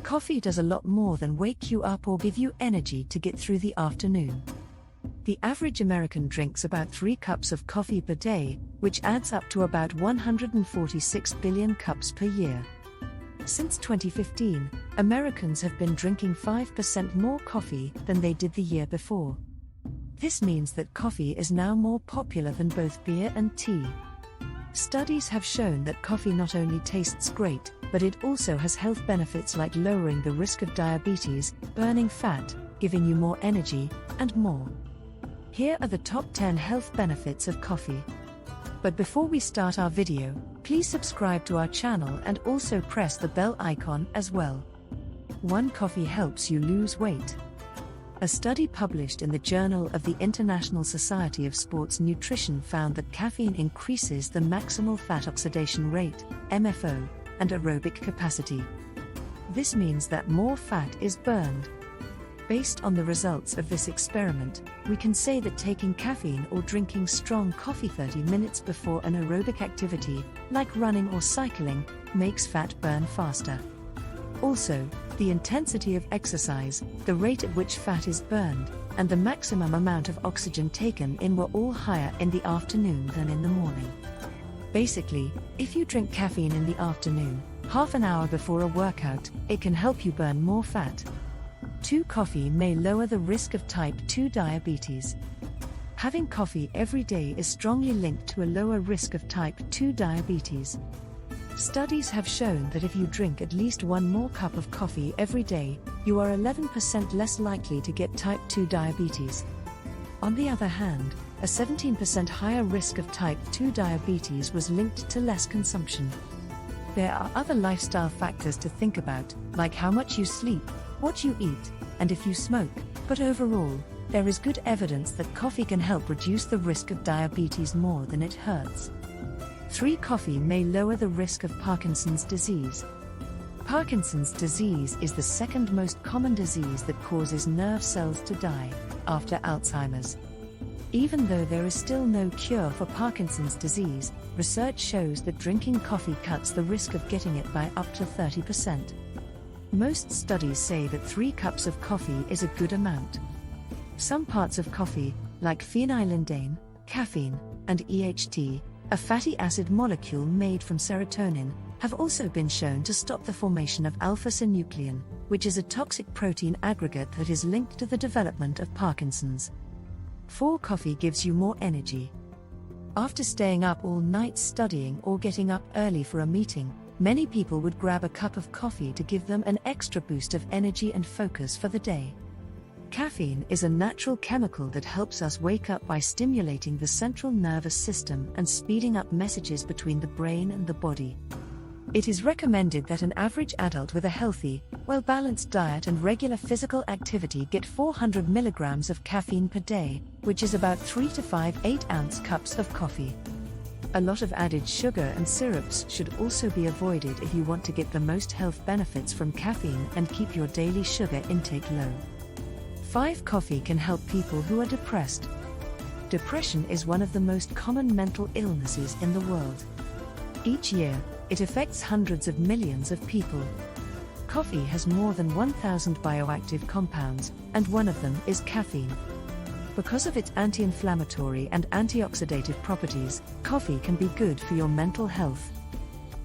Coffee does a lot more than wake you up or give you energy to get through the afternoon. The average American drinks about 3 cups of coffee per day, which adds up to about 146 billion cups per year. Since 2015, Americans have been drinking 5% more coffee than they did the year before. This means that coffee is now more popular than both beer and tea. Studies have shown that coffee not only tastes great, but it also has health benefits like lowering the risk of diabetes, burning fat, giving you more energy, and more. Here are the top 10 health benefits of coffee. But before we start our video, please subscribe to our channel and also press the bell icon as well. 1. Coffee helps you lose weight. A study published in the Journal of the International Society of Sports Nutrition found that caffeine increases the maximal fat oxidation rate, MFO, and aerobic capacity. This means that more fat is burned. Based on the results of this experiment, we can say that taking caffeine or drinking strong coffee 30 minutes before an aerobic activity, like running or cycling, makes fat burn faster. Also, the intensity of exercise, the rate at which fat is burned, and the maximum amount of oxygen taken in were all higher in the afternoon than in the morning. Basically, if you drink caffeine in the afternoon, half an hour before a workout, it can help you burn more fat. 2. Coffee may lower the risk of type 2 diabetes. Having coffee every day is strongly linked to a lower risk of type 2 diabetes. Studies have shown that if you drink at least 1 more cup of coffee every day, you are 11% less likely to get type 2 diabetes. On the other hand, a 17% higher risk of type 2 diabetes was linked to less consumption. There are other lifestyle factors to think about, like how much you sleep, what you eat, and if you smoke, but overall, there is good evidence that coffee can help reduce the risk of diabetes more than it hurts. 3. Coffee may lower the risk of Parkinson's disease. Parkinson's disease is the second most common disease that causes nerve cells to die, after Alzheimer's. Even though there is still no cure for Parkinson's disease, research shows that drinking coffee cuts the risk of getting it by up to 30%. Most studies say that 3 cups of coffee is a good amount. Some parts of coffee, like phenylenediene, caffeine, and EHT, a fatty acid molecule made from serotonin, have also been shown to stop the formation of alpha-synuclein, which is a toxic protein aggregate that is linked to the development of Parkinson's. 4. Coffee gives you more energy. After staying up all night studying or getting up early for a meeting, many people would grab a cup of coffee to give them an extra boost of energy and focus for the day. Caffeine is a natural chemical that helps us wake up by stimulating the central nervous system and speeding up messages between the brain and the body. It is recommended that an average adult with a healthy, well-balanced diet and regular physical activity get 400 milligrams of caffeine per day, which is about 3 to 5 8-ounce cups of coffee. A lot of added sugar and syrups should also be avoided if you want to get the most health benefits from caffeine and keep your daily sugar intake low. 5. Coffee can help people who are depressed. Depression is one of the most common mental illnesses in the world. Each year, it affects hundreds of millions of people. Coffee has more than 1,000 bioactive compounds, and one of them is caffeine. Because of its anti-inflammatory and antioxidative properties, coffee can be good for your mental health.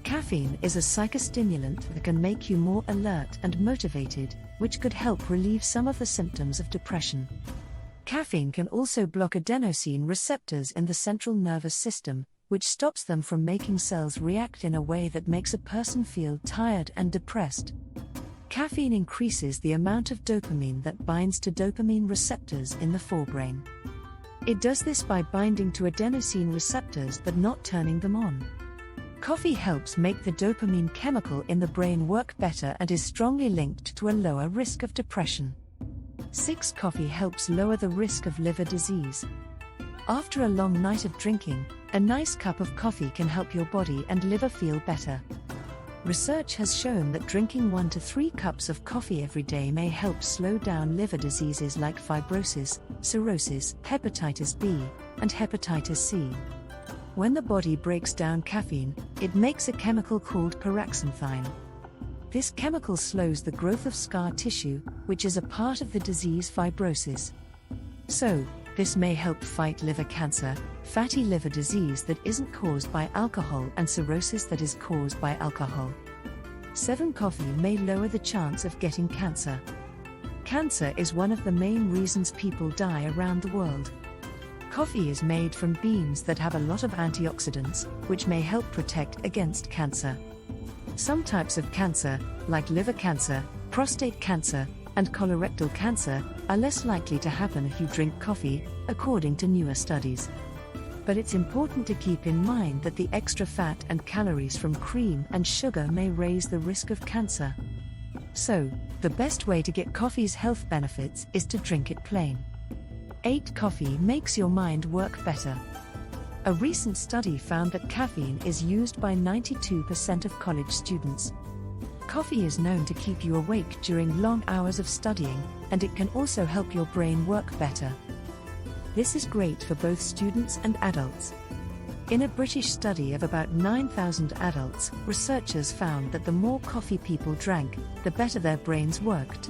Caffeine is a psychostimulant that can make you more alert and motivated, which could help relieve some of the symptoms of depression. Caffeine can also block adenosine receptors in the central nervous system, which stops them from making cells react in a way that makes a person feel tired and depressed. Caffeine increases the amount of dopamine that binds to dopamine receptors in the forebrain. It does this by binding to adenosine receptors but not turning them on. Coffee helps make the dopamine chemical in the brain work better and is strongly linked to a lower risk of depression. 6. Coffee helps lower the risk of liver disease. After a long night of drinking, a nice cup of coffee can help your body and liver feel better. Research has shown that drinking 1 to 3 cups of coffee every day may help slow down liver diseases like fibrosis, cirrhosis, hepatitis B, and hepatitis C. When the body breaks down caffeine, it makes a chemical called paraxanthine. This chemical slows the growth of scar tissue, which is a part of the disease fibrosis. So, this may help fight liver cancer, fatty liver disease that isn't caused by alcohol, and cirrhosis that is caused by alcohol. 7. Coffee may lower the chance of getting cancer. Cancer is one of the main reasons people die around the world. Coffee is made from beans that have a lot of antioxidants, which may help protect against cancer. Some types of cancer, like liver cancer, prostate cancer, and colorectal cancer, are less likely to happen if you drink coffee, according to newer studies. But it's important to keep in mind that the extra fat and calories from cream and sugar may raise the risk of cancer. So, the best way to get coffee's health benefits is to drink it plain. 8. Coffee makes your mind work better. A recent study found that caffeine is used by 92% of college students. Coffee is known to keep you awake during long hours of studying, and it can also help your brain work better. This is great for both students and adults. In a British study of about 9,000 adults, researchers found that the more coffee people drank, the better their brains worked.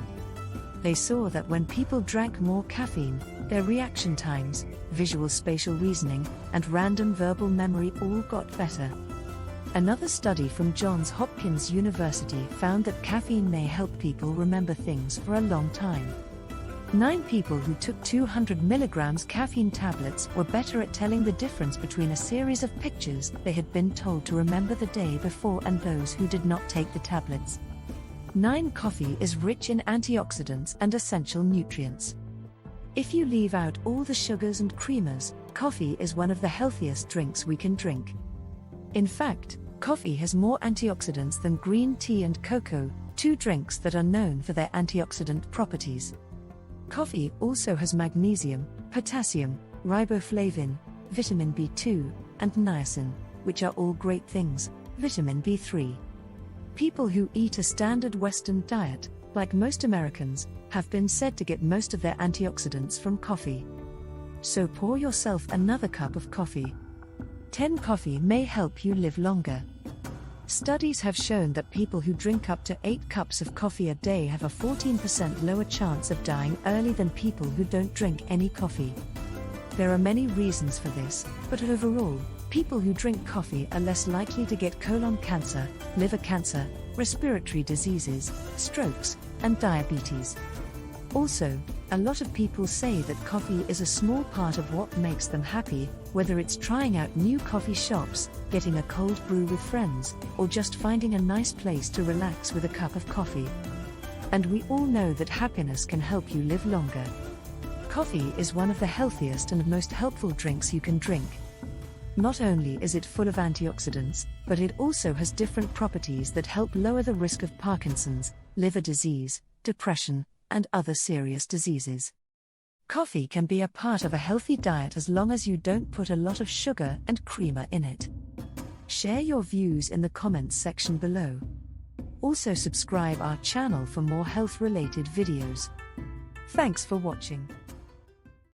They saw that when people drank more caffeine, their reaction times, visual spatial reasoning, and random verbal memory all got better. Another study from Johns Hopkins University found that caffeine may help people remember things for a long time. 9 people who took 200 milligrams caffeine tablets were better at telling the difference between a series of pictures they had been told to remember the day before and those who did not take the tablets. 9. Coffee is rich in antioxidants and essential nutrients. If you leave out all the sugars and creamers, coffee is one of the healthiest drinks we can drink. In fact, coffee has more antioxidants than green tea and cocoa, 2 drinks that are known for their antioxidant properties. Coffee also has magnesium, potassium, riboflavin, vitamin B2, and niacin, which are all great things, vitamin B3. People who eat a standard Western diet, like most Americans, have been said to get most of their antioxidants from coffee. So pour yourself another cup of coffee. 10. Coffee may help you live longer. Studies have shown that people who drink up to 8 cups of coffee a day have a 14% lower chance of dying early than people who don't drink any coffee. There are many reasons for this, but overall, people who drink coffee are less likely to get colon cancer, liver cancer, respiratory diseases, strokes, and diabetes. Also, a lot of people say that coffee is a small part of what makes them happy, whether it's trying out new coffee shops, getting a cold brew with friends, or just finding a nice place to relax with a cup of coffee. And we all know that happiness can help you live longer. Coffee is one of the healthiest and most helpful drinks you can drink. Not only is it full of antioxidants, but it also has different properties that help lower the risk of Parkinson's, liver disease, depression, and other serious diseases. Coffee can be a part of a healthy diet as long as you don't put a lot of sugar and creamer in it. Share your views in the comments section below. Also subscribe our channel for more health-related videos. Thanks for watching.